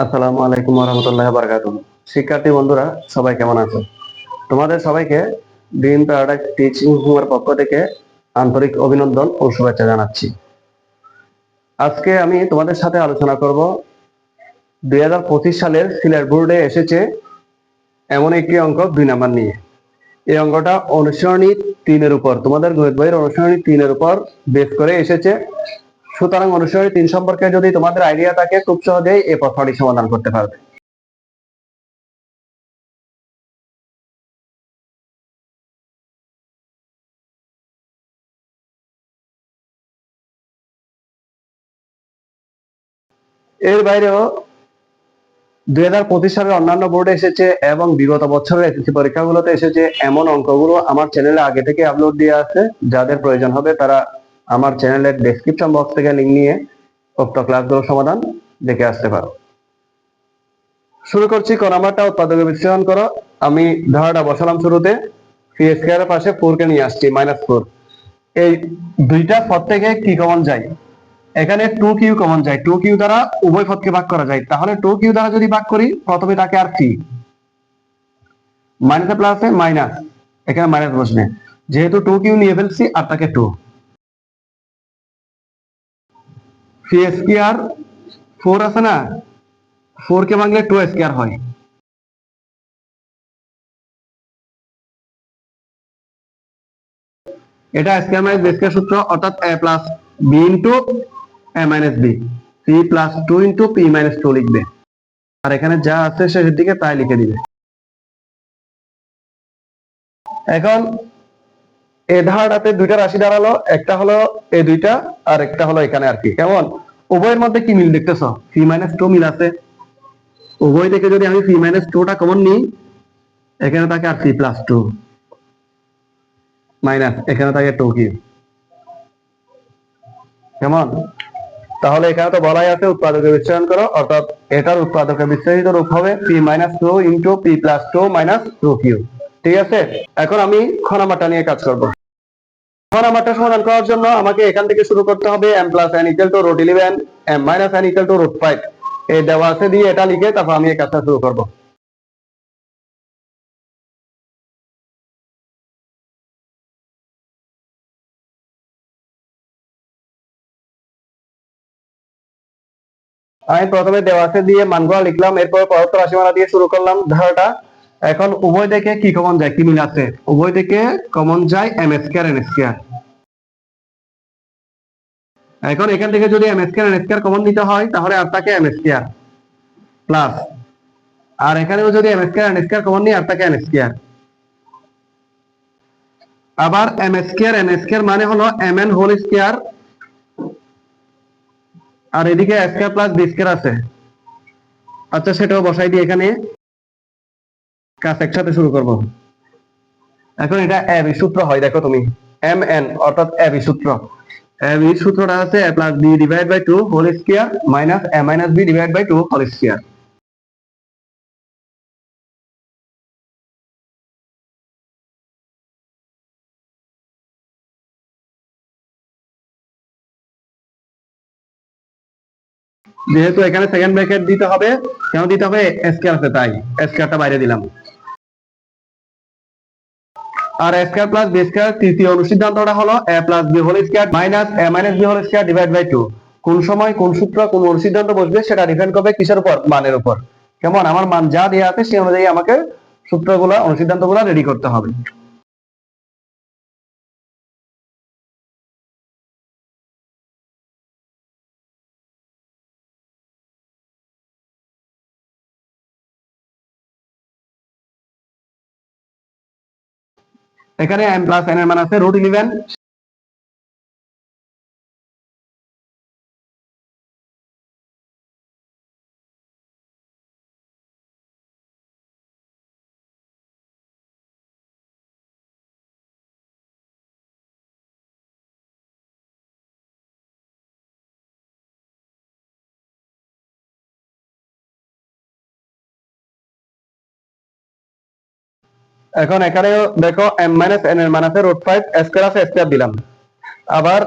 আসসালামু আলাইকুম রহমতুল্লাহ বারকাতুহ। শিক্ষার্থী বন্ধুরা সবাই কেমন আছো? তোমাদের সবাইকে ড্রিম প্যারাডাইস টিচিং হোমের পক্ষ থেকে আন্তরিক অভিনন্দন ও শুভেচ্ছা জানাচ্ছি। আজকে আমি তোমাদের সাথে আলোচনা করব 2025 সালের সিলেট বোর্ডে এসেছে এমন একটি অঙ্ক 2 নাম্বার নিয়ে। এই অঙ্কটা অনুসরণী 3-এর উপর, তোমাদের গণিত বইয়ের অনুসরণী 3-এর উপর বেস করে এসেছে। সুতরাং অনুসরণী 3 সম্পর্কে যদি তোমাদের আইডিয়া থাকে, খুব সহজেই এই প্রশ্নটি সমাধান করতে পারবে। এর বাইরেও 2025 সালের অন্যান্য বোর্ডে এসেছে এবং বিগত বছরের এসএসসি পরীক্ষাগুলোতে এসেছে এমন অঙ্কগুলো আমার চ্যানেলে আগে থেকে আপলোড দিয়ে আছে। যাদের প্রয়োজন হবে তারা আমার চ্যানেলের ডেসক্রিপশন বক্স থেকে লিংক নিয়ে উক্ত ক্লাসগুলোর সমাধান দেখে আসতে পারো। শুরু করছি। ক নাম্বারটা উৎপাদকে বিশ্লেষণ করো। আমি ধারাটা বসালাম শুরুতে, পি স্কয়ারের পাশে 4 কে নিয়ে আসছি -4। এই দুইটা পদ থেকে কি কমন যায়? এখানে 2q কমন যায়, 2q দ্বারা উভয় পদকে ভাগ করা যায়। তাহলে 2q দ্বারা যদি ভাগ করি, প্রথমে তাকে আর কি মাইনাসে প্লাসে মাইনাস, এখানে মাইনাস বসবে, যেহেতু 2q নিয়ে ফেলছি আর তাকে 2 পি স্কয়ার 4 আছে না, 4 কে ভাঙলে 2 স্কয়ার হয়। এটা স্কয়ার মাইনাস বি স্কয়ার সূত্র, অর্থাৎ a plus B into a minus B, C plus 2 into P minus 2 লিখবে, আর এখানে যা আছে শেষের দিকে তাই লিখে দিবে। এখন এই ধারাটাতে দুইটা রাশি দাঁড়ালো, একটা হলো এই দুইটা আর একটা হলো এখানে আর কি। কেমন উভয়ের মধ্যে কি মিল দেখতেছ? পি মাইনাস 2 মিল আছে। উভয় থেকে যদি আমি পি মাইনাস 2টা কমন নিই, এখানে থাকে আর পি প্লাস 2 মাইনাস এখানে থাকে 2 কিউ। কেমন? তাহলে এখানে তো বলাই আছে উৎপাদকে বিশ্লেষণ করো, অর্থাৎ এটার উৎপাদকে বিশ্লেষিত রূপ হবে P minus 2 into P plus 2 minus 2 Q. ঠিক আছে, এখন আমি খ নাম্বারটা নিয়ে কাজ করব। খ নাম্বারটা সমাধান করার জন্য আমাকে এখান থেকে শুরু করতে হবে। m plus n equal to root 11, m minus n equal to root 5 এই দেওয়া আছে দিয়ে এটা লিখে তারপর আমি এই কাজটা শুরু করব। আমি প্রথমে দেওয়া আছে দিয়ে মানগুলো লিখলাম, এরপর পরস্ত রাশিমালা দিয়ে শুরু করলাম ধারাটা। এখন উভয় থেকে কি কমন যায়, কি মিল আছে? উভয় থেকে কমন যায় এম স্কয়ার এন স্কয়ার। এখন এখান থেকে যদি M square N square common নিতে হয়, তাহলে আর থাকে এম স্কয়ার প্লাস, আর এখানেও যদি M square N square common নিই আর থাকে এন স্কয়ার। আবার এম স্কয়ার এন স্কয়ার মানে হলো এম এন হোল স্কয়ার, আর এদিকে স্কয়ার প্লাস বি স্কয়ার আছে। আচ্ছা, সেটাও বসাই দিই এখানে, কাজ একসাথে শুরু করব। এখন এটা এবি সূত্র হয়, দেখো তুমি এম এন অর্থাৎ এবি সূত্র। এবি সূত্রটা আছে a plus B divide by 2 whole square minus a minus B divide by 2 whole square. যেহেতু এখানে সেকেন্ড ব্র্যাকেট দিতে হবে, কেন দিতে হবে? স্কয়ার আছে তাই স্কয়ারটা বাইরে দিলাম। আর a square plus B square তৃতীয় অনুসিদ্ধান্তটা হলো a plus B whole square minus a minus B whole square divide by 2। কোন সময় কোন সূত্র কোন অনুসিদ্ধান্ত বসবে সেটা ডিপেন্ড করবে কিসের উপর? মানের উপর। কেমন? আমার মান যা দেওয়া আছে সেই অনুযায়ী আমাকে সূত্রগুলো অনুসিদ্ধান্তগুলো রেডি করতে হবে। এখানে m প্লাস n এর মান আছে রুট 11। এখন এখানে দেখো m মাইনাস n এর মান আছে রুট 5, স্কয়ার আছে স্কয়ার দিলাম। আবার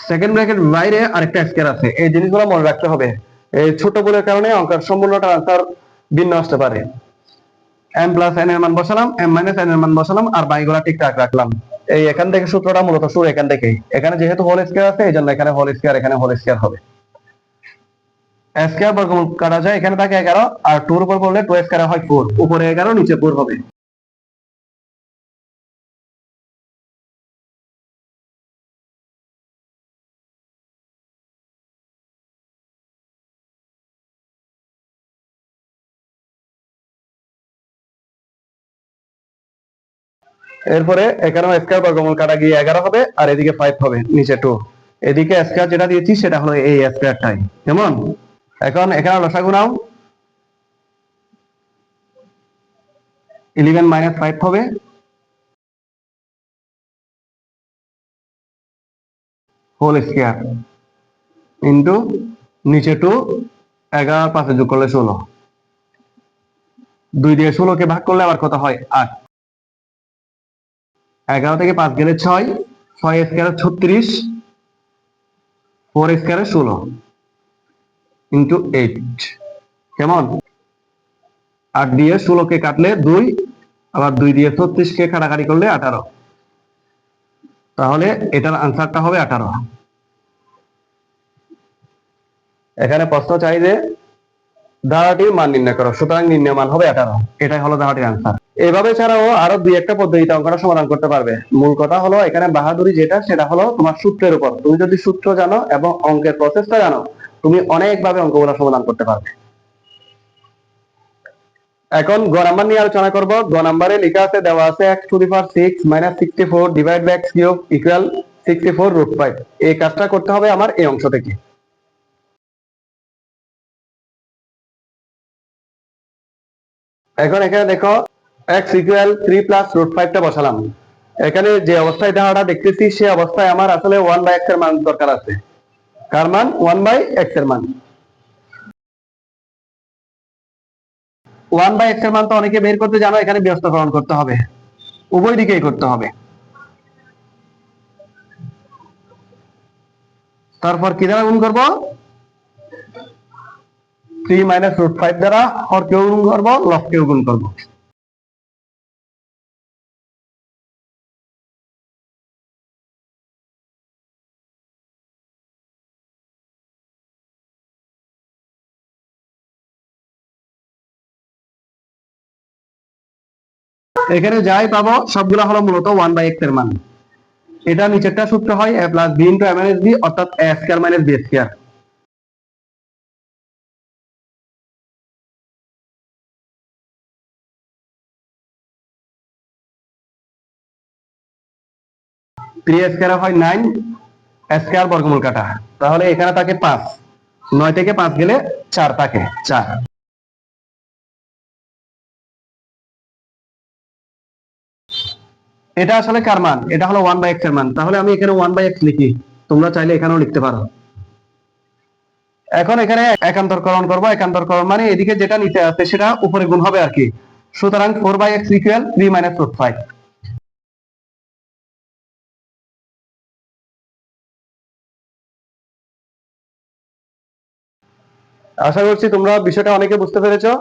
সেকেন্ড ব্র্যাকেট বাইরে আরেকটা স্কয়ার আছে, এই জিনিসগুলো মনে রাখতে হবে। এই ছোট ভুলের কারণে অঙ্কের সম্পূর্ণটা আনসার ভিন্ন আসতে পারে। m প্লাস n এর মান বসালাম, m মাইনাস n এর মান বসালাম, আর বাকিগুলা ঠিকঠাক রাখলাম। এই এখান থেকে সূত্রটা মূলত শুরু এখান থেকেই। এখানে যেহেতু হোল স্কয়ার আছে, এই জন্য এখানে হোল স্কয়ার, এখানে হোল স্কয়ার হবে। স্কয়ার বর্গমূল কাটা যায়, এখানে থাকে 11, আর 2 এর উপর বললে 2 স্কয়ার হয় 4, উপরে 11 নিচে 4 হবে। এরপরে এখানেও স্কয়ার বর্গমূল কাটা গিয়ে 11 হবে, আর এদিকে 5 হবে, নিচে 2। এদিকে স্কয়ার যেটা দিয়েছি সেটা হলো এই স্কয়ারটাই। কেমন? এখন এখানে লসাগু নাও, 11 মাইনাস 5 হবে, হোল স্কয়ার ইন্টু নিচে 2, 11 5 যোগ করলে 16, 2 দিয়ে 16 কে ভাগ করলে আবার কত হয়? 8। 11 থেকে 5 গেলে 6, 6 স্কয়ার 36, 4 স্কয়ার 16 ইন্টু 8। কেমন? 8 দিয়ে 16 কে কাটলে 2, আবার 2 দিয়ে 36 কে কাটাকাটি করলে 18। তাহলে এটার আনসারটা হবে 18। এখানে প্রশ্ন চাই যে ধারাটির মান নির্ণয় করো, সুতরাং নির্ণয় মান হবে 18। এটাই হলো ধারাটির আনসার। এভাবে ছাড়াও আরো 2-1টা পদ্ধতিতে অঙ্কটা সমাধান করতে পারবে। মূল কথা হলো এখানে বাহাদুরি যেটা, সেটা হলো তোমার সূত্রের উপর। তুমি যদি সূত্র জানো এবং অঙ্কের প্রসেসটা জানো, তুমি অনেকভাবে অঙ্কগুলো সমাধান করতে পারবে। এখন গ নাম্বার নিয়ে আলোচনা করব। গ নাম্বারে লেখা আছে, দেওয়া আছে x to the power 6 minus 64 divide by x cube equal 64 root 5। এই কাজটা করতে হবে আমার এই অংশ থেকে। এখন এখানে দেখো x ইকুয়াল 3 প্লাস রুট 5 টা বসালাম। এখানে যে অবস্থায় ধারাটা দেখতেছি সে অবস্থায় আমার আসলে 1 বাই x এর মান দরকার আছে। কার মান? 1 বাই x এর মান। 1 বাই x এর মান তো অনেকে বের করতে জানো, এখানে ব্যস্তকরণ করতে হবে, উভয় দিকেই করতে হবে। তারপর কি দ্বারা গুণ করব? 3 মাইনাস রুট 5 দ্বারা হরকেও গুণ করব, লবকেও গুণ করব। এখানে যাই পাবো সবগুলা হলো মূলত 1 বাই x এর মান। এটা নিচেরটা সূত্র হয় a plus b into a minus b, অর্থাৎ a square minus b square. Three square হয় 9, স্কয়ার বর্গমূল কাটা, তাহলে এখানে থাকে 5। 9 থেকে 5 গেলে 4 থাকে, 4। এটা আসলে কার মান? এটা হলো 1 বাই x এর মান। তাহলে আমি এখানে 1 বাই x লিখি, তোমরা চাইলে এখানেও লিখতে পারো। এখন এখানে একান্তরকরণ করব। একান্তরকরণ মানে এদিকে যেটা নিচে আছে সেটা উপরে গুণ হবে আর কি। সুতরাং 4 by x equal 3 minus root 5। আশা করছি তোমরা বিষয়টা অনেকে বুঝতে পেরেছো।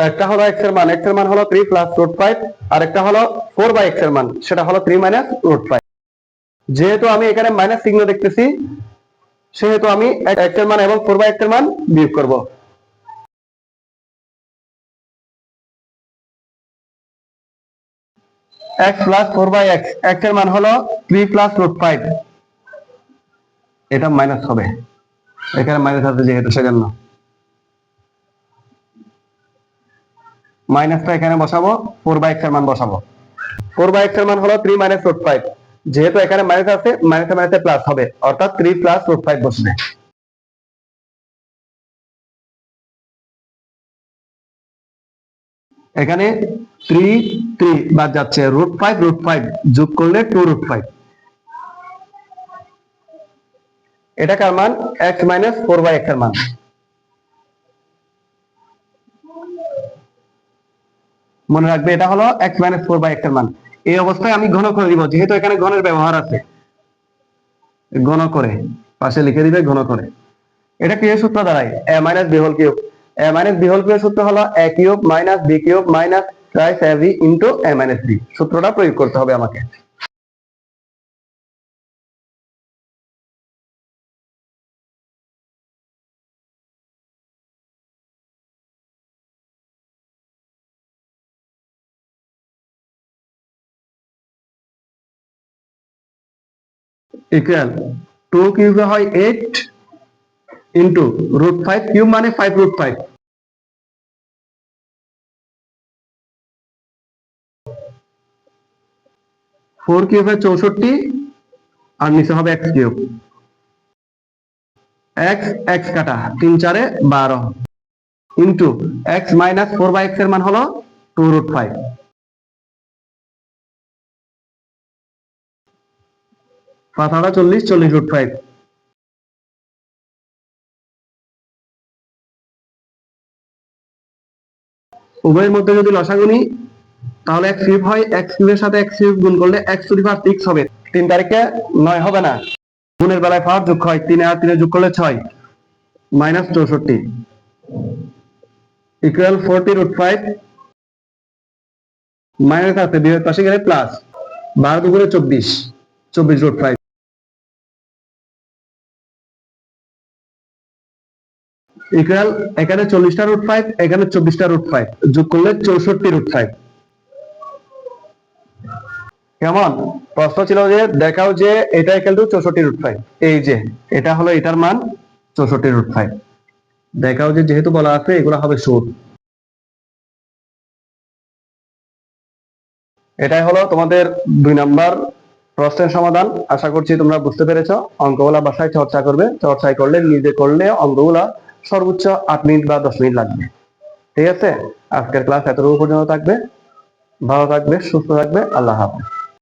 একটা হলো x এর মান, x এর মান হলো 3 প্লাস রুট 5, আর একটা হলো 4 বাই x এর মান, সেটা হলো 3 মাইনাস রুট 5। যেহেতু আমি এখানে মাইনাস চিহ্ন দেখতেছি, সেহেতু আমি x এর মান এবং 4 বাই x এর মান বিয়োগ করব। x plus 4 by x, x এর মান হলো 3 প্লাস রুট 5, এটা মাইনাস হবে, এখানে মাইনাস আছে যেহেতু সেজন্য মাইনাসটা এখানে বসাবো, 4 বাই x এর মান বসাবো। 4 বাই x এর মান হলো 3 মাইনাস রুট 5, যেহেতু এখানে মাইনাস আছে, মাইনাসে মাইনাসে প্লাস হবে, অর্থাৎ 3 প্লাস রুট 5 বসবে। এখানে 3 3 বাদ যাচ্ছে, রুট 5 যোগ করলে 2 রুট 5। এটা কার মান? x মাইনাস 4 বাই x এর মান। মনে রাখবে এটা হলো x মাইনাস 4 বাই x এর মান। এই অবস্থায় আমি ঘন করে দিব, যেহেতু এখানে ঘনের ব্যবহার আছে, ঘন করে পাশে লিখে দিবে, ঘন করে। এটা কি সূত্র দাঁড়ায়? a minus b whole cube. a minus b whole কিউবের সূত্র হলো a cube minus b cube minus thrice ab into a minus b। সূত্রটা প্রয়োগ করতে হবে আমাকে। ইকুয়াল 2 কিউবে হয় 8 ইনটু √5 কিউব মানে 5√5, 4 কিউবে 64 আর নিচে হবে x কিউব। x x কাটা 3 4 12 ইনটু x মাইনাস 4/x এর মান হলো 2√5। পাতাটা 40 40√5। উভয়ের মধ্যে যদি লসাগু নিই তাহলে x কিউব হয়, x কিউবের সাথে x কিউব গুণ করলে x টু দি পাওয়ার 6 হবে। 3 তারিখে 9 হবে না, গুণের বেলায় পাওয়ার যোগ হয়, 3 আর 3 যোগ করলে 6 মাইনাস 64 ইকুয়াল 40√5 মাইনাস আছে বিয়োগ পাশে গেলে প্লাস 12 দুগুণে 24 24√5 ইকুয়াল এখানে 40টা √5 এখানে 24টা √5 যোগ করলে 64√5। কেমন? প্রশ্ন ছিল যে দেখাও যে এটা ইকুয়াল টু 64√5। এই যে এটা হলো এটার মান 64√5। দেখাও যে যেহেতু বলা আছে এগুলো হবে সুদ। এটাই হলো তোমাদের 2 নাম্বার প্রশ্নের সমাধান। আশা করছি তোমরা বুঝতে পেরেছো। অঙ্কগুলা বাসায় চর্চা করবে, চর্চা করলে নিজে করলে অঙ্কগুলা সর্বোচ্চ 8 মিনিট বা 10 মিনিট লাগবে। ঠিক আছে, আজকের ক্লাস এতটুকু পর্যন্ত থাকবে। ভালো থাকবে, সুস্থ থাকবে। আল্লাহ হাফেজ।